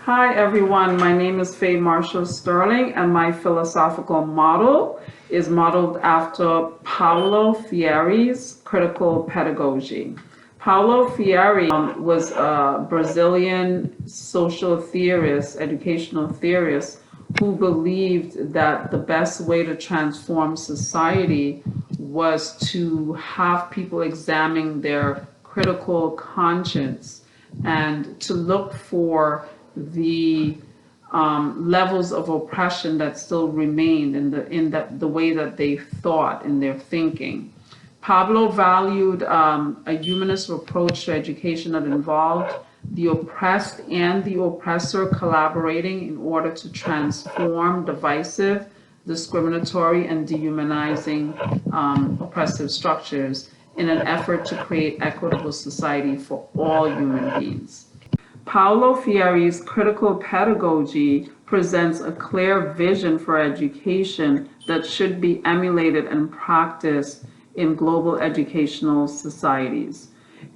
Hi everyone, my name is Faye Marshall Sterling and my philosophical model is modeled after Paulo Freire's critical pedagogy. Paulo Freire was a Brazilian social theorist, educational theorist, who believed that the best way to transform society was to have people examine their critical conscience and to look for the levels of oppression that still remained in the way that they thought in their thinking. Pablo valued a humanist approach to education that involved the oppressed and the oppressor collaborating in order to transform divisive, discriminatory, and dehumanizing oppressive structures in an effort to create equitable society for all human beings. Paulo Freire's critical pedagogy presents a clear vision for education that should be emulated and practiced in global educational societies.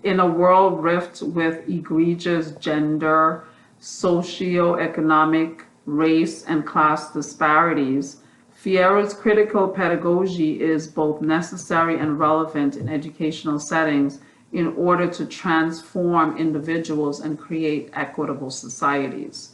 In a world rift with egregious gender, socio-economic, race, and class disparities, Freire's critical pedagogy is both necessary and relevant in educational settings in order to transform individuals and create equitable societies.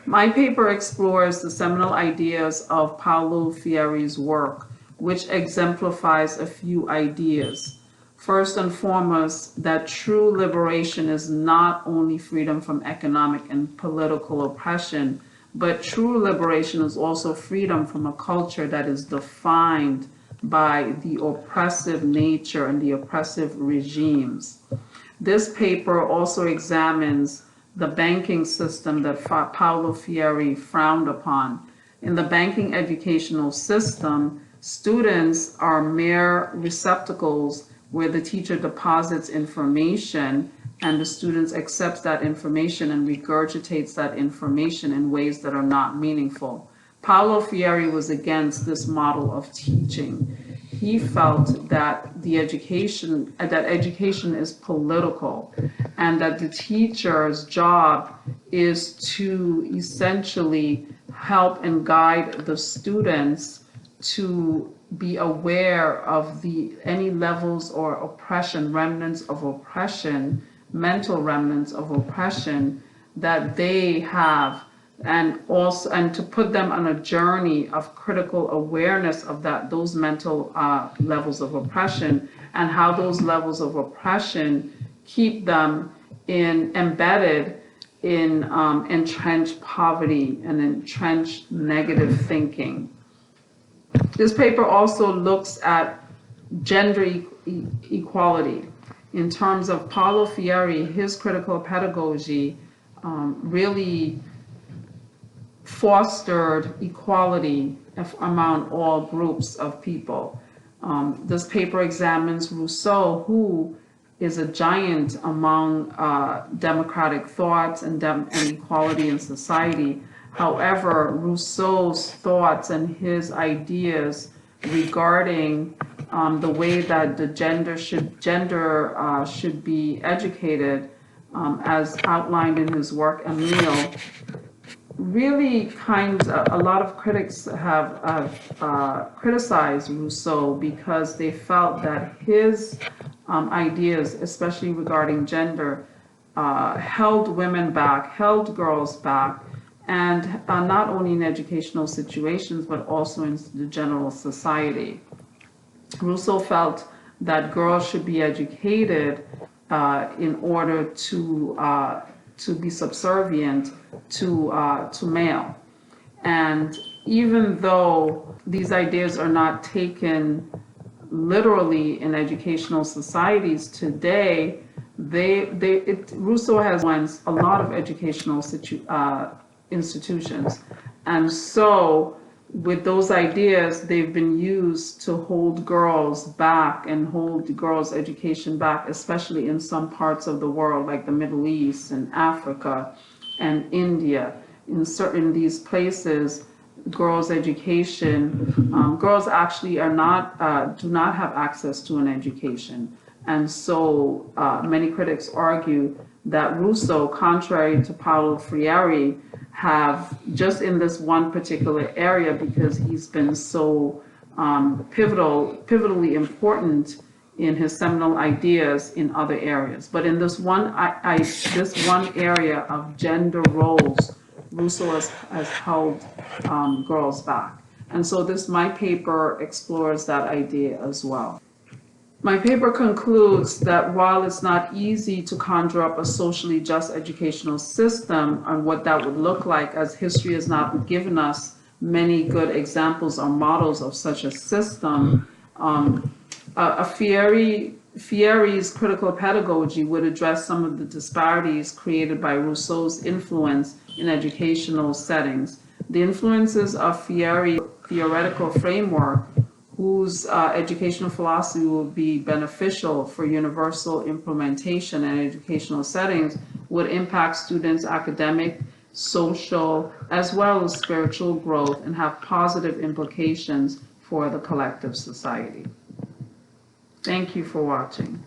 My paper explores the seminal ideas of Paulo Freire's work, which exemplifies a few ideas. First and foremost, that true liberation is not only freedom from economic and political oppression, but true liberation is also freedom from a culture that is defined by the oppressive nature and the oppressive regimes. This paper also examines the banking system that Paulo Freire frowned upon. In the banking educational system, students are mere receptacles where the teacher deposits information and the students accepts that information and regurgitates that information in ways that are not meaningful. Paulo Freire was against this model of teaching. He felt that education is political and that the teacher's job is to essentially help and guide the students to be aware of any levels or oppression, remnants of oppression, mental remnants of oppression that they have, and to put them on a journey of critical awareness of those mental levels of oppression and how those levels of oppression keep them embedded in entrenched poverty and entrenched negative thinking. This paper also looks at gender equality. In terms of Paulo Freire, his critical pedagogy really fostered equality among all groups of people. This paper examines Rousseau, who is a giant among democratic thoughts and equality in society. However, Rousseau's thoughts and his ideas regarding the way that the gender should be educated, as outlined in his work Emile, really a lot of critics have criticized Rousseau because they felt that his ideas, especially regarding gender, held women back, held girls back, and not only in educational situations, but also in the general society. Rousseau felt that girls should be educated in order to be subservient to male. And even though these ideas are not taken literally in educational societies today, Rousseau has influenced a lot of educational institutions. And so with those ideas, they've been used to hold girls back and hold girls' education back, especially in some parts of the world, like the Middle East and Africa and India. In these places, girls' education, girls actually do not have access to an education. And so many critics argue that Rousseau, contrary to Paulo Freire, have, just in this one particular area, because he's been so pivotally important in his seminal ideas in other areas. But in this this one area of gender roles, Rousseau has held girls back. And so my paper explores that idea as well. My paper concludes that while it's not easy to conjure up a socially just educational system and what that would look like, as history has not given us many good examples or models of such a system, Freire's critical pedagogy would address some of the disparities created by Rousseau's influence in educational settings. The influences of Freire's theoretical framework, whose educational philosophy will be beneficial for universal implementation in educational settings, would impact students' academic, social, as well as spiritual growth and have positive implications for the collective society. Thank you for watching.